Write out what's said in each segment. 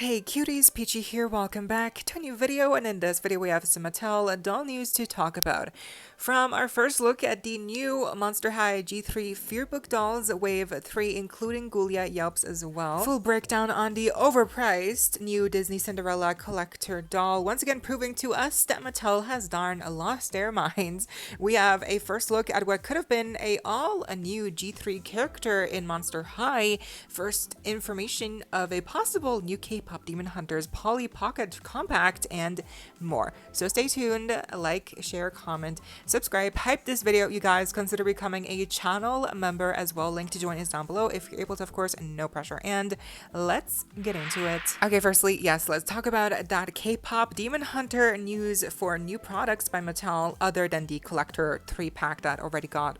Hey cuties, PeachY here, welcome back to a new video, and in this video we have some Mattel doll news to talk about. From our first look at the new Monster High G3 Fearbook dolls, Wave 3, including Ghoulia Yelps as well. Full breakdown on the overpriced new Disney Cinderella collector doll, once again proving to us that Mattel has darn lost their minds. We have a first look at what could have been a new G3 character in Monster High, first information of a possible new K-pop Demon Hunters Polly Pocket Compact, and more. So stay tuned, like, share, comment, subscribe, hype this video, you guys. Consider becoming a channel member as well. Link to join is down below if you're able to, of course, no pressure. And let's get into it. Okay, firstly, yes, let's talk about that K-pop Demon Hunter news for new products by Mattel other than the collector 3-pack that already got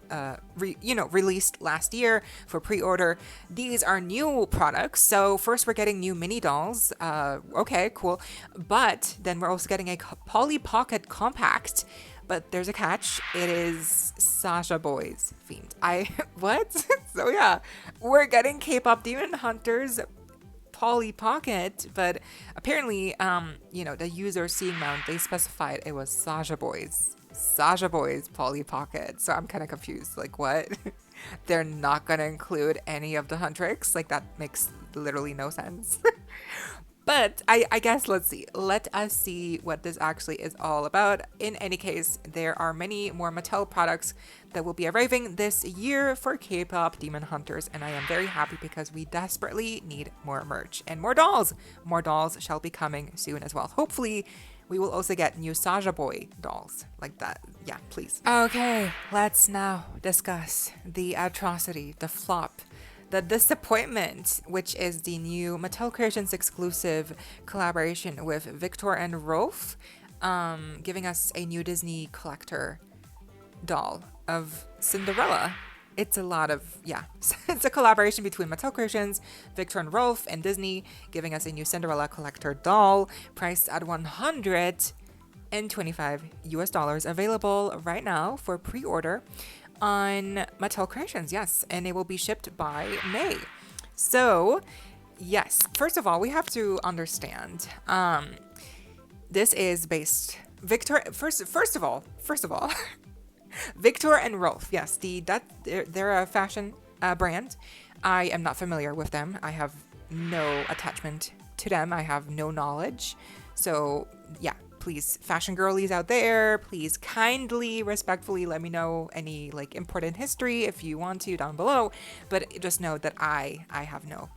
released last year for pre-order. These are new products. So first we're getting new mini dolls. Okay, cool. But then we're also getting a Polly Pocket Compact. But there's a catch. It is Sasha Boys themed. What? So yeah, we're getting K-pop Demon Hunters Polly Pocket, but apparently, the user seeing mount, they specified it was Sasha Boys Polly Pocket. So I'm kind of confused. Like, what? They're not gonna include any of the Huntrix? Like, that makes literally no sense. But I guess let us see what this actually is all about. In any case, there are many more Mattel products that will be arriving this year for K-pop Demon Hunters, and I am very happy because we desperately need more merch and more dolls. More dolls shall be coming soon as well. Hopefully, we will also get new Sasha Boy dolls like that. Yeah, please. Okay, let's now discuss the atrocity, the flop, the disappointment, which is the new Mattel Creations exclusive collaboration with Viktor&Rolf, giving us a new Disney collector doll of Cinderella. It's a lot of, it's a collaboration between Mattel Creations, Viktor&Rolf, and Disney, giving us a new Cinderella collector doll priced at $125 available right now for pre-order on Mattel Creations, yes, and it will be shipped by May. So, yes, first of all, we have to understand, this is based, first of all, Viktor&Rolf, yes, they're a fashion brand. I am not familiar with them. I have no attachment to them. I have no knowledge. So, yeah. Please, fashion girlies out there, please kindly, respectfully let me know any important history if you want to down below. But just know that I have no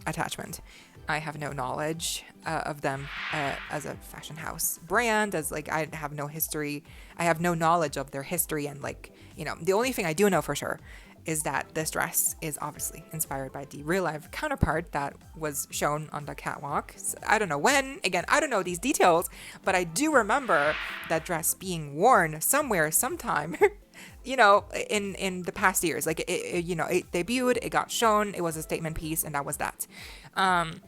attachment. I have no knowledge of them as a fashion house brand, as I have no history. I have no knowledge of their history, and the only thing I do know for sure is that this dress is obviously inspired by the real life counterpart that was shown on the catwalk. So I don't know when, again, I don't know these details, but I do remember that dress being worn somewhere, sometime, in the past years. It debuted, it got shown, it was a statement piece, and that was that. And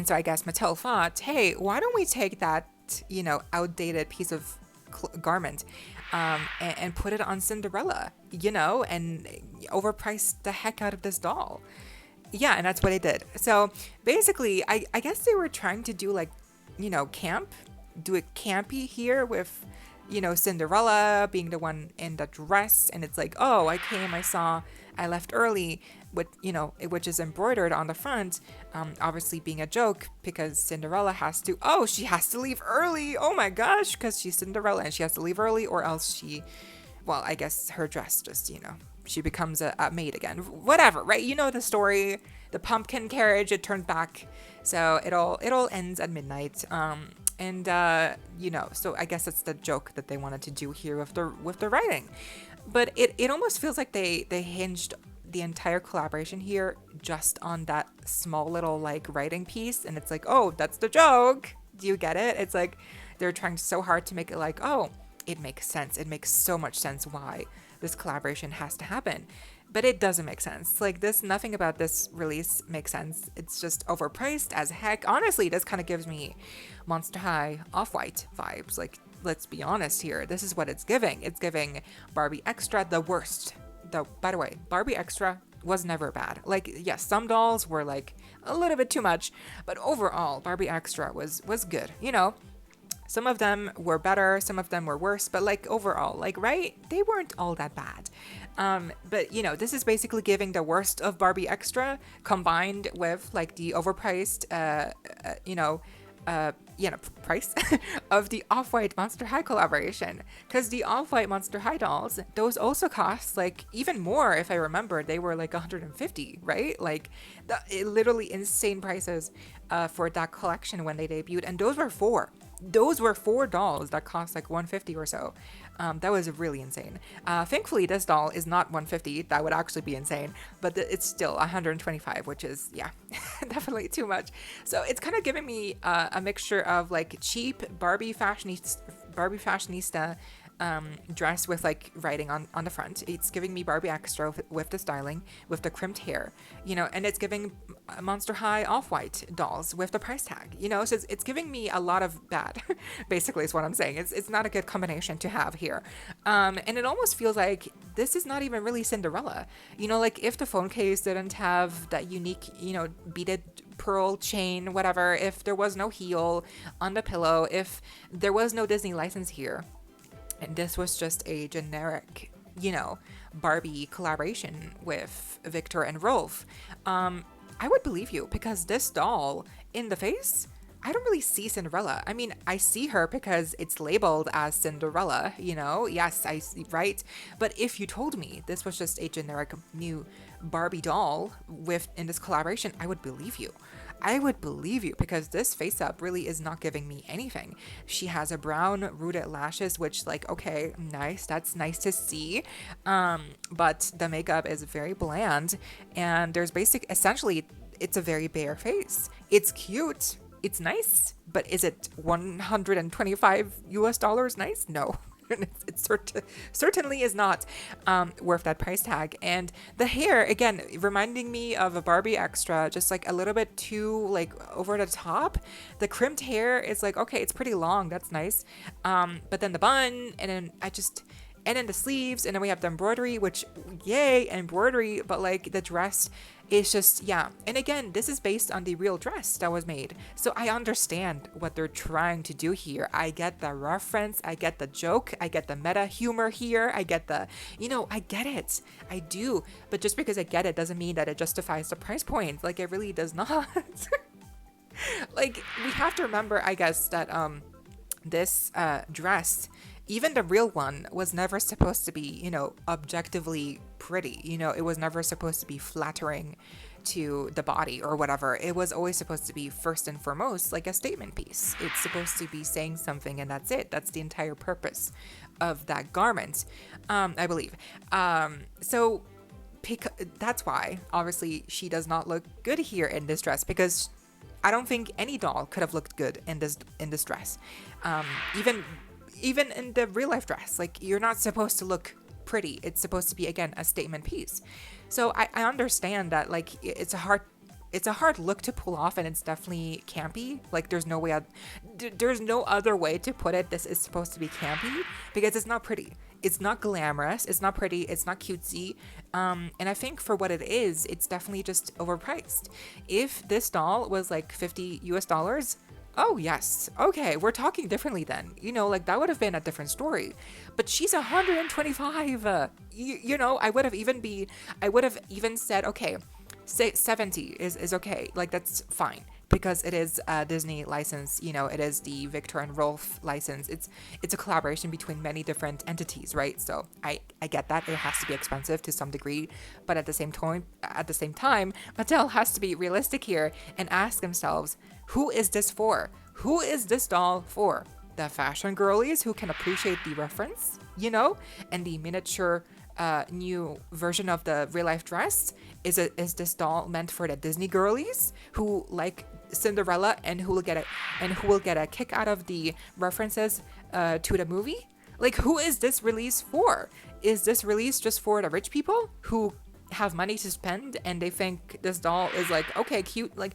so I guess Mattel thought, hey, why don't we take that, outdated piece of garment and put it on Cinderella, and overprice the heck out of this doll. Yeah, and that's what they did. So basically, I guess they were trying to do do it campy here with, Cinderella being the one in the dress, and it's like, oh, I left early, which is embroidered on the front, obviously being a joke because Cinderella has to leave early. Oh my gosh, because she's Cinderella and she has to leave early, or else I guess her dress just, she becomes a maid again. Whatever, right? You know the story. The pumpkin carriage, it turned back. So it all ends at midnight. So I guess that's the joke that they wanted to do here with the writing. But it almost feels like they hinged the entire collaboration here just on that small little writing piece, and it's like, oh, that's the joke. Do you get it? It's like they're trying so hard to make it like, oh, it makes sense. It makes so much sense why this collaboration has to happen. But it doesn't make sense. Nothing about this release makes sense. It's just overpriced as heck. Honestly, this kind of gives me Monster High Off-White vibes. Let's be honest here. This is what it's giving. It's giving Barbie Extra the worst. By the way, Barbie Extra was never bad. Like, yes, some dolls were like a little bit too much, but overall, Barbie Extra was good. You know, some of them were better, some of them were worse, but like overall, like, right, they weren't all that bad. But you know, this is basically giving the worst of Barbie Extra combined with like the overpriced, price of the Off-White Monster High collaboration. Because the Off-White Monster High dolls, those also cost like even more. If I remember, they were like 150, right? Like literally insane prices for that collection when they debuted, and those were four dolls that cost like 150 or so. That was really insane. Thankfully, this doll is not 150. That would actually be insane, but it's still 125, which is, yeah, definitely too much. So it's kind of giving me a mixture of like cheap Barbie fashionista dress with like writing on the front. It's giving me Barbie Extra with the styling, with the crimped hair, you know, and it's giving Monster High Off-White dolls with the price tag, you know, so it's giving me a lot of bad, basically is what I'm saying. It's not a good combination to have here. And it almost feels like this is not even really Cinderella, you know, like if the phone case didn't have that unique, you know, beaded pearl chain, whatever, if there was no heel on the pillow, if there was no Disney license here, and this was just a generic, you know, Barbie collaboration with Viktor&Rolf, I would believe you, because this doll in the face, I don't really see Cinderella. I mean, I see her because it's labeled as Cinderella, you know? Yes, I see, right? But if you told me this was just a generic new Barbie doll in this collaboration, I would believe you. I would believe you, because this face up really is not giving me anything. She has a brown rooted lashes, which, like, okay, nice. That's nice to see. But the makeup is very bland, and there's essentially, it's a very bare face. It's cute. It's nice, but is it $125 nice? No. It certainly is not worth that price tag. And the hair, again, reminding me of a Barbie Extra, just like a little bit too like over the top. The crimped hair is like, okay, it's pretty long, that's nice, but then the bun, and then then the sleeves, and then we have the embroidery, which, yay, embroidery, but like the dress is just, yeah. And again, this is based on the real dress that was made. So I understand what they're trying to do here. I get the reference, I get the joke, I get the meta humor here, I get the, you know, I get it. I do. But just because I get it doesn't mean that it justifies the price point. Like, it really does not. Like, we have to remember, I guess, that this dress, even the real one, was never supposed to be, you know, objectively pretty. You know, it was never supposed to be flattering to the body or whatever. It was always supposed to be, first and foremost, like a statement piece. It's supposed to be saying something, and that's it. That's the entire purpose of that garment, I believe. So that's why, obviously, she does not look good here in this dress, because I don't think any doll could have looked good in this dress. Even in the real life dress, like, you're not supposed to look pretty. It's supposed to be, again, a statement piece. So I understand that, like, it's a hard look to pull off, and it's definitely campy. Like, there's no other way to put it. This is supposed to be campy because it's not pretty. It's not glamorous. It's not pretty. It's not cutesy. And I think for what it is, it's definitely just overpriced. If this doll was like $50, oh yes, okay, we're talking differently then. You know, like, that would have been a different story. But she's 125. You know, I would have even said, okay, say 70 is okay. Like, that's fine, because it is a Disney license. You know, it is the Viktor&Rolf license. It's a collaboration between many different entities, right? So I get that it has to be expensive to some degree, but at the same time, Mattel has to be realistic here and ask themselves, who is this for? Who is this doll for? The fashion girlies who can appreciate the reference, you know, and the miniature new version of the real life dress? Is this doll meant for the Disney girlies who like Cinderella and who will get a kick out of the references to the movie? Like, who is this release for? Is this release just for the rich people who have money to spend and they think this doll is like, okay, cute? Like,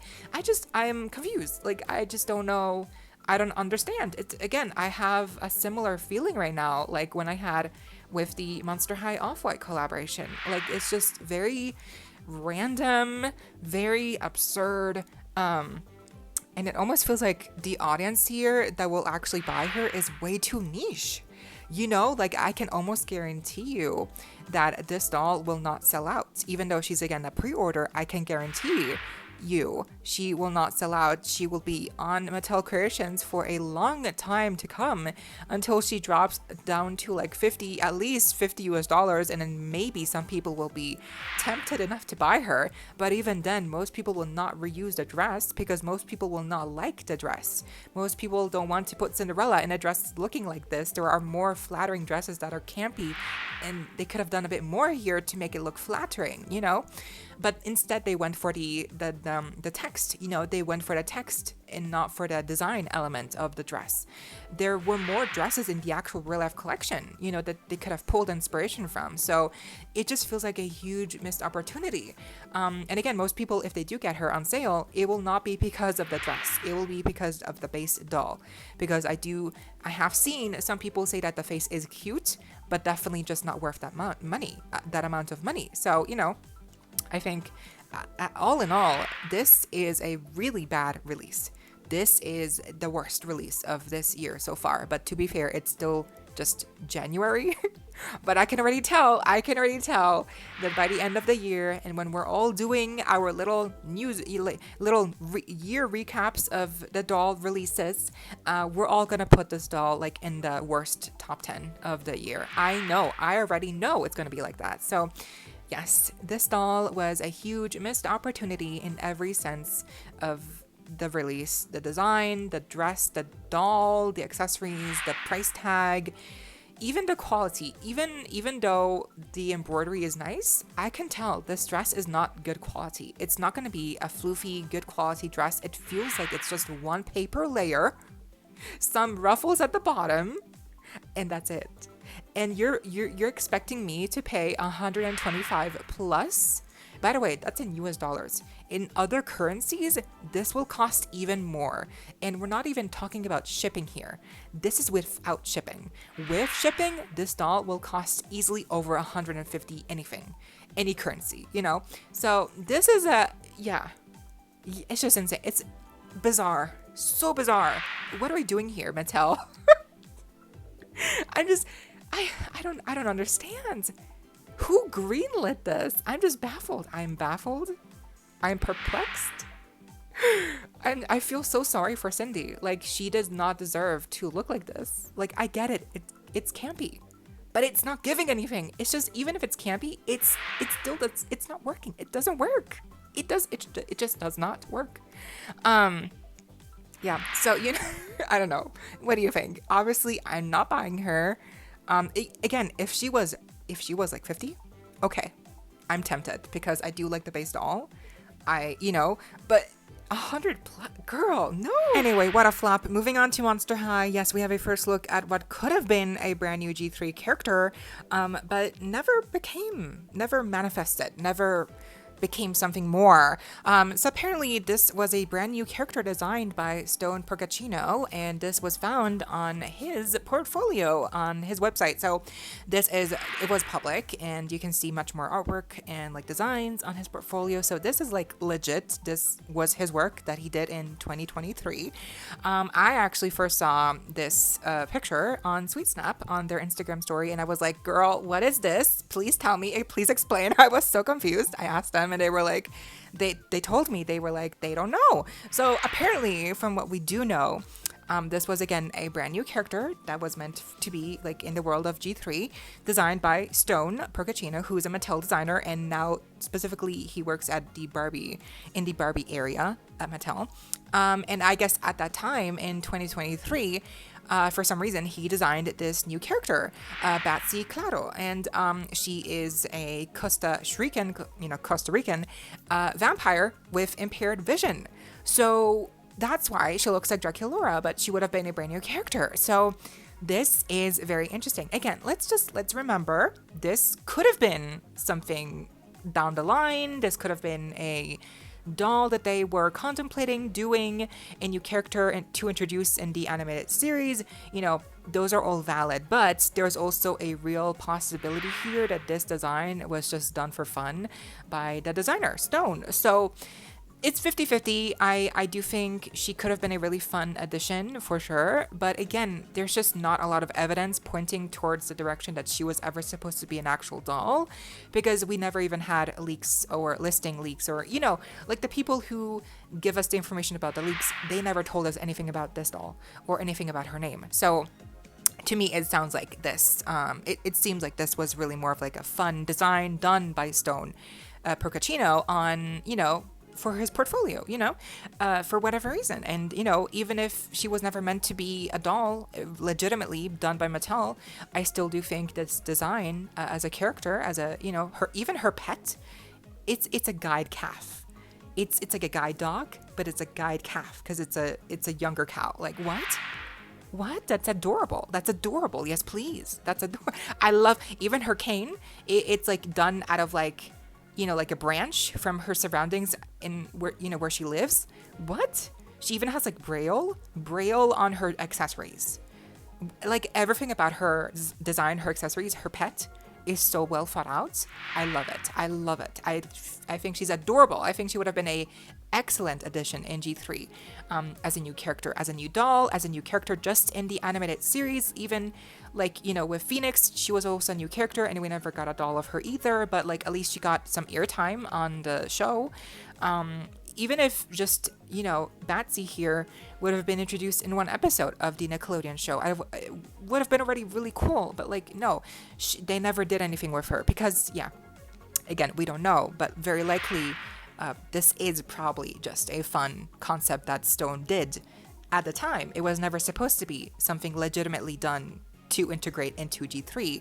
I'm confused. Like, I just don't know. I don't understand. Again, I have a similar feeling right now, like when I had with the Monster High Off-White collaboration. Like, it's just very, random, very absurd, and it almost feels like the audience here that will actually buy her is way too niche. You know, like I can almost guarantee you that this doll will not sell out. Even though she's again a pre-order, I can guarantee you she will not sell out. She will be on Mattel Creations for a long time to come until she drops down to like 50, at least 50 US dollars, and then maybe some people will be tempted enough to buy her. But even then, most people will not reuse the dress because most people will not like the dress. Most people don't want to put Cinderella in a dress looking like this. There are more flattering dresses that are campy, and they could have done a bit more here to make it look flattering, you know. But instead they went for the text, you know, they went for the text and not for the design element of the dress. There were more dresses in the actual real life collection, you know, that they could have pulled inspiration from. So it just feels like a huge missed opportunity. And again, most people, if they do get her on sale, it will not be because of the dress. It will be because of the base doll. Because I have seen some people say that the face is cute, but definitely just not worth that amount of money. So, you know, I think all in all, this is a really bad release. This is the worst release of this year so far. But to be fair, it's still just January. But I can already tell that by the end of the year, and when we're all doing our little year recaps of the doll releases, we're all gonna put this doll like in the worst top 10 of the year. I already know it's gonna be like that. So yes, this doll was a huge missed opportunity in every sense of the release. The design, the dress, the doll, the accessories, the price tag, even the quality. Even though the embroidery is nice, I can tell this dress is not good quality. It's not going to be a floofy, good quality dress. It feels like it's just one paper layer, some ruffles at the bottom, and that's it. And you're expecting me to pay $125 plus? By the way, that's in US dollars. In other currencies, this will cost even more. And we're not even talking about shipping here. This is without shipping. With shipping, this doll will cost easily over 150 anything. Any currency, you know? So this is it's just insane. It's bizarre. So bizarre. What are we doing here, Mattel? I don't understand. Who greenlit this? I'm just baffled. I'm baffled. I'm perplexed. And I feel so sorry for Cindy. Like, she does not deserve to look like this. Like, I get it. It's campy. But it's not giving anything. It's just, even if it's campy, it's not working. It doesn't work. It just does not work. Yeah, so, you know, I don't know. What do you think? Obviously, I'm not buying her. Again, if she was like 50, okay, I'm tempted because I do like the base doll. But 100 plus, girl, no. Anyway, what a flop. Moving on to Monster High. Yes, we have a first look at what could have been a brand new G3 character, but never manifested, never became something more. So apparently this was a brand new character designed by Stone Pergacino, and this was found on his portfolio on his website. So it was public, and you can see much more artwork and like designs on his portfolio. So this is like legit. This was his work that he did in 2023. I actually first saw this picture on Sweet Snap on their Instagram story, and I was like, girl, what is this? Please tell me, please explain. I was so confused. I asked them, and they were like, they told me, they were like, they don't know. So apparently, from what we do know, this was again a brand new character that was meant to be like in the world of G3, designed by Stone Pergacino, who is a Mattel designer, and now specifically he works at the Barbie area at Mattel. And I guess at that time in 2023, for some reason, he designed this new character, Batsy Claro, and she is a Costa Rican vampire with impaired vision. So that's why she looks like Draculaura, but she would have been a brand new character. So this is very interesting. Again, let's remember, this could have been something down the line. This could have been a doll that they were contemplating doing a new character to introduce in the animated series, you know, those are all valid. But there's also a real possibility here that this design was just done for fun by the designer, Stone. So it's 50-50. I do think she could have been a really fun addition for sure. But again, there's just not a lot of evidence pointing towards the direction that she was ever supposed to be an actual doll, because we never even had leaks or listing leaks, or, you know, like the people who give us the information about the leaks, they never told us anything about this doll or anything about her name. So to me, it sounds like this. It seems like this was really more of like a fun design done by Stone Procaccino on, you know, for his portfolio, you know, for whatever reason. And, you know, even if she was never meant to be a doll, legitimately done by Mattel, I still do think this design as a character, as a, you know, even her pet, it's a guide calf. It's like a guide dog, but it's a guide calf because it's a younger cow. Like, what? That's adorable. That's adorable. Yes, please. That's adorable. I love even her cane. It's like done out of like, you know, like a branch from her surroundings in where, you know, where she lives. What? She even has like braille on her accessories. Like everything about her design, her accessories, her pet is so well thought out. I love it. I love it. I think she's adorable. I think she would have been a excellent addition in G3 as a new character, as a new doll, as a new character just in the animated series. Even like, you know, with Phoenix, she was also a new character and we never got a doll of her either, but like at least she got some airtime on the show. Even if just, you know, Batsy here would have been introduced in one episode of the Nickelodeon show, it would have been already really cool. But like, no, they never did anything with her because, yeah, again, we don't know, but very likely this is probably just a fun concept that Stone did at the time. It was never supposed to be something legitimately done to integrate into G3,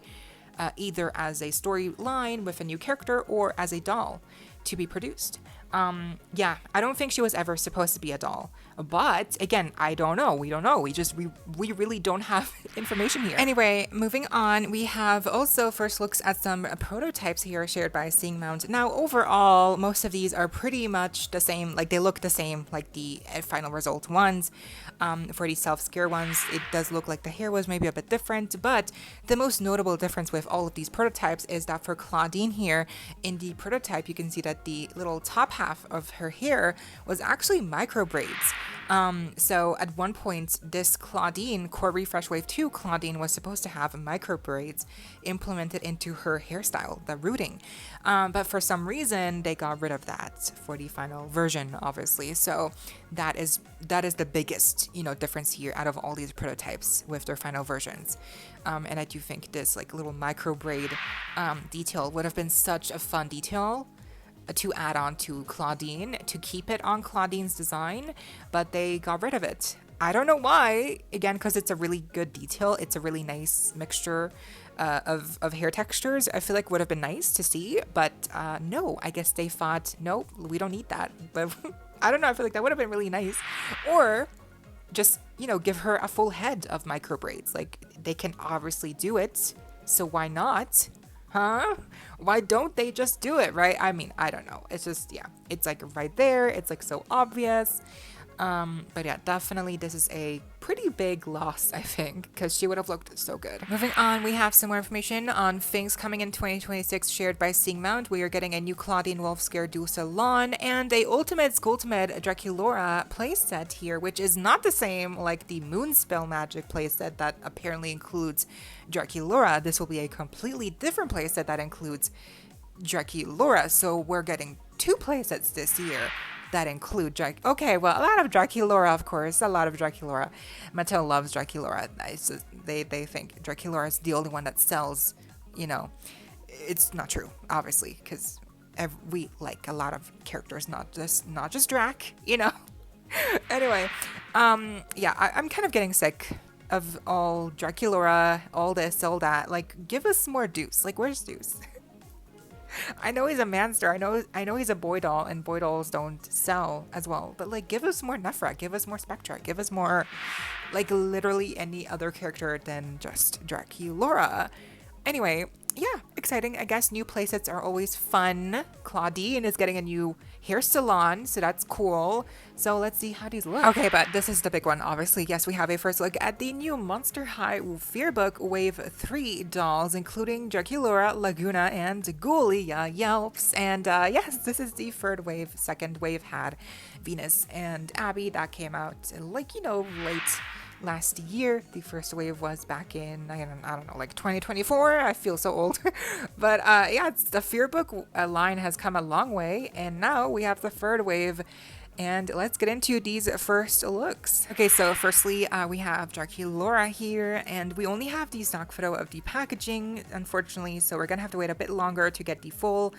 either as a storyline with a new character or as a doll to be produced. Yeah, I don't think she was ever supposed to be a doll, but again, I don't know. We don't know. We really don't have information here. Anyway, moving on, we have also first looks at some prototypes here shared by Seeing Mount. Now, overall, most of these are pretty much the same. Like they look the same, like the final result ones. For these self-scare ones, it does look like the hair was maybe a bit different, but the most notable difference with all of these prototypes is that for Claudine here, in the prototype, you can see that the little top half of her hair was actually micro braids. So at one point, this Claudine, Core Refresh Wave 2 Claudine, was supposed to have micro braids implemented into her hairstyle, the rooting. But for some reason, they got rid of that for the final version, obviously. So that is the biggest, you know, difference here out of all these prototypes with their final versions. And I do think this like little micro braid detail would have been such a fun detail to add on to Claudine, to keep it on Claudine's design, but they got rid of it. I don't know why, again, because it's a really good detail. It's a really nice mixture of hair textures. I feel like would have been nice to see, but no, I guess they thought, nope, we don't need that. But I don't know, I feel like that would have been really nice. Or just, you know, give her a full head of micro braids. Like, they can obviously do it, so why not? Huh? Why don't they just do it, right? I mean, I don't know. It's just, yeah, it's like right there. It's like so obvious. But yeah, definitely this is a pretty big loss, I think, because she would have looked so good. Moving on, we have some more information on things coming in 2026 shared by Seeing Mount. We are getting a new Claudine Wolf Scare Du Salon and a Ultimate Skulltimate Draculaura playset here, which is not the same like the Moonspell Magic playset that apparently includes Draculaura. This will be a completely different playset that includes Draculaura. So we're getting two playsets this year that include okay, well, a lot of Draculaura, of course, a lot of Draculaura. Mattel loves Draculaura. It's just, they think Draculaura is the only one that sells, you know. It's not true, obviously, because we like a lot of characters, not just Drac, you know. Anyway, yeah, I'm kind of getting sick of all Draculaura, all this, all that. Like, give us more Deuce. Like, where's Deuce? I know he's a manster. I know he's a boy doll, and boy dolls don't sell as well. But like, give us more Nephra, give us more Spectra, give us more, like, literally any other character than just Draculaura. Anyway, Yeah, exciting. I guess new playsets are always fun. Claudine is getting a new hair salon, so that's cool. So let's see how these look. Okay, but this is the big one, obviously. Yes, we have a first look at the new Monster High Fearbook Wave 3 dolls, including Draculaura, Laguna, and Ghoulia Yelps. And yes, this is the third wave. Second wave had Venus and Abby. That came out, like, you know, late last year. The first wave was back in, I don't know, like 2024. I feel so old. But yeah, it's the Fearbook line has come a long way, and now we have the third wave. And let's get into these first looks. Okay, so firstly, we have Draculaura here, and we only have the stock photo of the packaging, unfortunately, so we're gonna have to wait a bit longer to get the full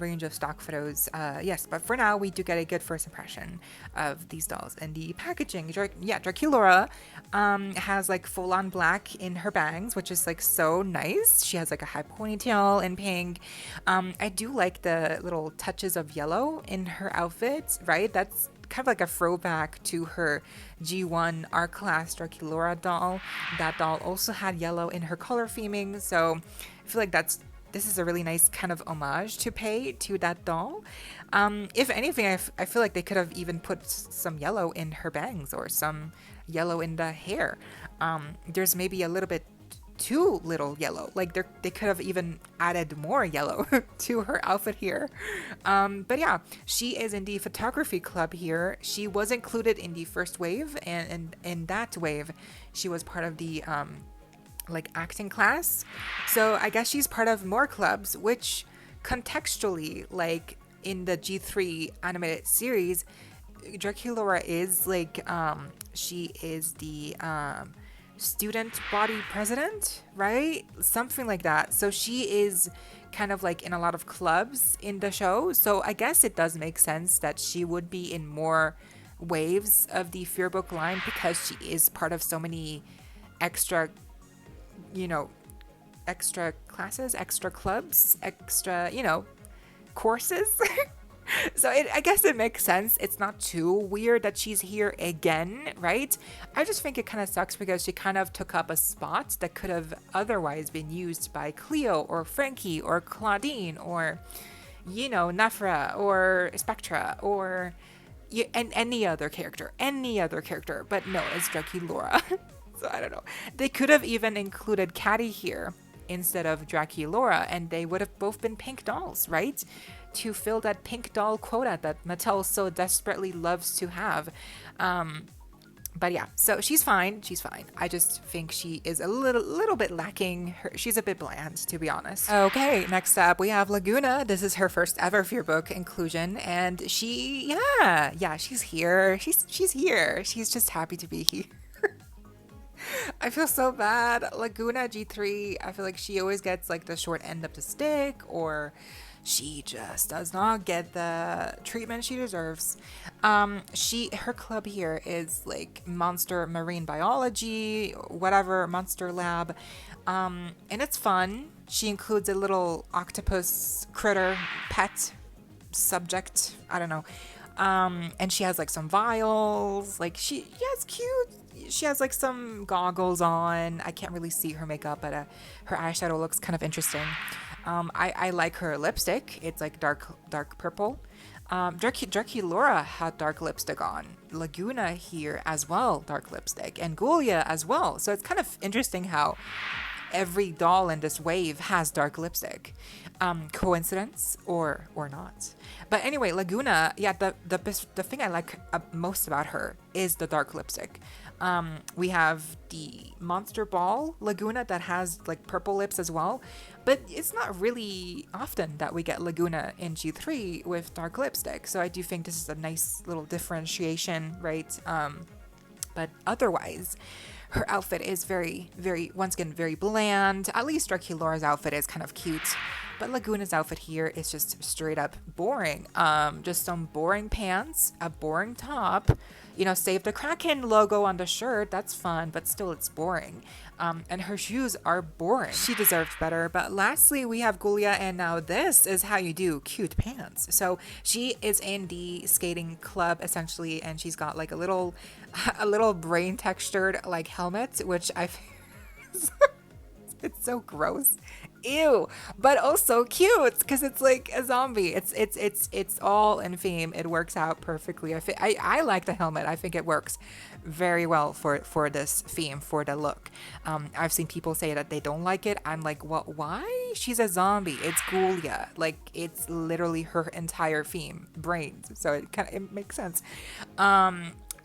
range of stock photos. Yes, but for now, we do get a good first impression of these dolls and the packaging. Yeah, Draculaura has like full-on black in her bangs, which is like so nice. She has like a high ponytail in pink. I do like the little touches of yellow in her outfit, right? That's kind of like a throwback to her G1 R-Class Draculaura doll. That doll also had yellow in her color theming, so I feel like this is a really nice kind of homage to pay to that doll. If anything, I feel like they could have even put some yellow in her bangs or some yellow in the hair. There's maybe a little bit too little yellow. Like they could have even added more yellow to her outfit here. But yeah, she is in the photography club here. She was included in the first wave, and in that wave, she was part of the like acting class. So I guess she's part of more clubs, which contextually, like in the G3 animated series, Draculaura is like she is the student body president, right? Something like that. So she is kind of like in a lot of clubs in the show. So I guess it does make sense that she would be in more waves of the Fearbook line because she is part of so many extra, you know, extra classes, extra clubs, extra, you know, courses. So I guess it makes sense. It's not too weird that she's here again, right? I just think it kind of sucks because she kind of took up a spot that could have otherwise been used by Cleo or Frankie or Claudine or, you know, Nefra or Spectra or and any other character. But no, it's Draculaura. So I don't know. They could have even included Caddy here instead of Draculaura, and they would have both been pink dolls, right? To fill that pink doll quota that Mattel so desperately loves to have. But yeah, so she's fine. I just think she is a little bit lacking. She's a bit bland, to be honest. Okay, next up we have Laguna. This is her first ever Fearbook inclusion, and she's here. She's here. She's just happy to be here. I feel so bad. Laguna G3, I feel like she always gets like the short end of the stick, or she just does not get the treatment she deserves. Her club here is like monster marine biology, whatever, monster lab. And it's fun. She includes a little octopus critter pet subject. I don't know. And she has like some vials, like it's cute. She has like some goggles on. I can't really see her makeup, but her eyeshadow looks kind of interesting. I like her lipstick. It's like dark purple. Draculaura had dark lipstick on. Laguna here as well, dark lipstick, and Ghoulia as well. So it's kind of interesting how every doll in this wave has dark lipstick. Coincidence or not? But anyway, Laguna, yeah, the thing I like most about her is the dark lipstick. We have the Monster Ball Laguna that has like purple lips as well, but it's not really often that we get Laguna in G3 with dark lipstick. So I do think this is a nice little differentiation, right? But otherwise, her outfit is very, once again, very bland. At least Draculaura's outfit is kind of cute, but Laguna's outfit here is just straight up boring. Just some boring pants, a boring top, you know, save the Kraken logo on the shirt. That's fun, but still it's boring. And her shoes are boring. She deserves better. But lastly, we have Ghoulia, and now this is how you do cute pants. So she is in the skating club essentially, and she's got like a little brain textured like helmet, which it's so gross. ew, but also cute because it's like a zombie. It's all in theme. It works out perfectly. I like the helmet. I think it works very well for this theme, for the look. I've seen people say that they don't like it. I'm like, well, why? She's a zombie. It's Ghoulia. Like, it's literally her entire theme, brains. So it makes sense.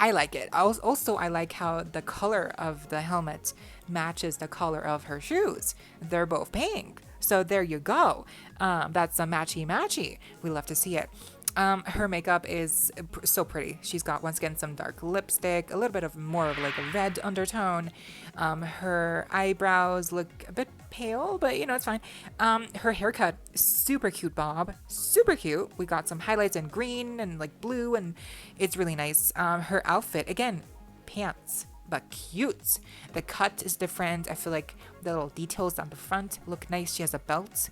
I like it. Also, I like how the color of the helmet matches the color of her shoes. They're both pink. So there you go. That's a matchy. We love to see it. Her makeup is so pretty. She's got, once again, some dark lipstick, a little bit of more of like a red undertone. Her eyebrows look a bit pale, but you know, it's fine. Her haircut, super cute bob, super cute. We got some highlights in green and like blue, and it's really nice. Her outfit, again, pants, but cute. The cut is different. I feel like the little details on the front look nice. She has a belt.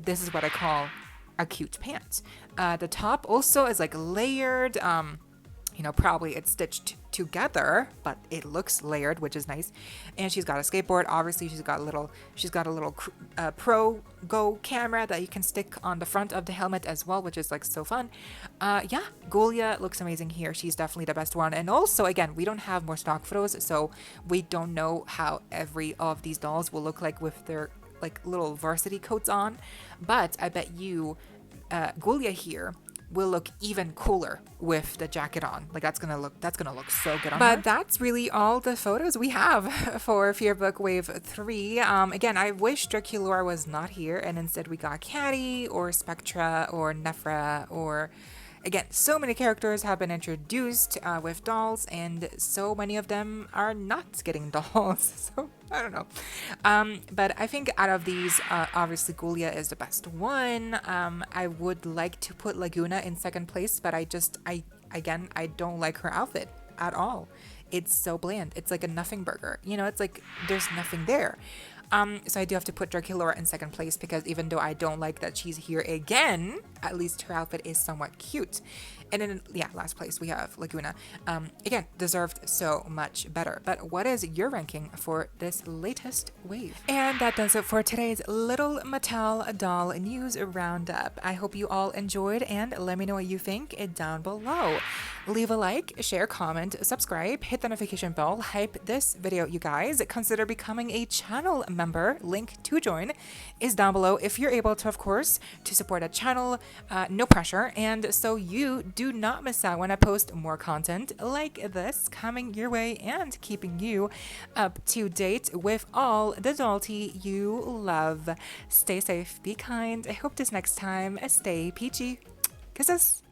This is what I call a cute pant. The top also is like layered. You know, probably it's stitched together, but it looks layered, which is nice. And she's got a skateboard. Obviously, she's got a little Pro Go camera that you can stick on the front of the helmet as well, which is like so fun. Yeah, Ghoulia looks amazing here. She's definitely the best one. And also, again, we don't have more stock photos, so we don't know how every of these dolls will look like with their like little varsity coats on. But I bet you Ghoulia here will look even cooler with the jacket on. Like that's gonna look so good on her. But that's really all the photos we have for Fearbook Wave 3. Again, I wish Draculaura was not here, and instead we got Caddy or Spectra or Nephra or... Again, so many characters have been introduced with dolls, and so many of them are not getting dolls. So, I don't know. But I think out of these, obviously Ghoulia is the best one. I would like to put Laguna in second place, but I don't like her outfit at all. It's so bland. It's like a nothing burger. You know, it's like there's nothing there. So I do have to put Draculaura in second place because even though I don't like that she's here again, at least her outfit is somewhat cute. And then, yeah, last place we have Laguna. Again, deserved so much better. But what is your ranking for this latest wave? And that does it for today's little Mattel doll news roundup. I hope you all enjoyed, and let me know what you think down below. Leave a like, share, comment, subscribe, hit the notification bell, hype this video, you guys. Consider becoming a channel member. Link to join is down below if you're able to, of course, to support a channel. No pressure, and so you do not miss out when I post more content like this coming your way and keeping you up to date with all the dollty you love. Stay safe, be kind. I hope this next time stay peachy. Kisses.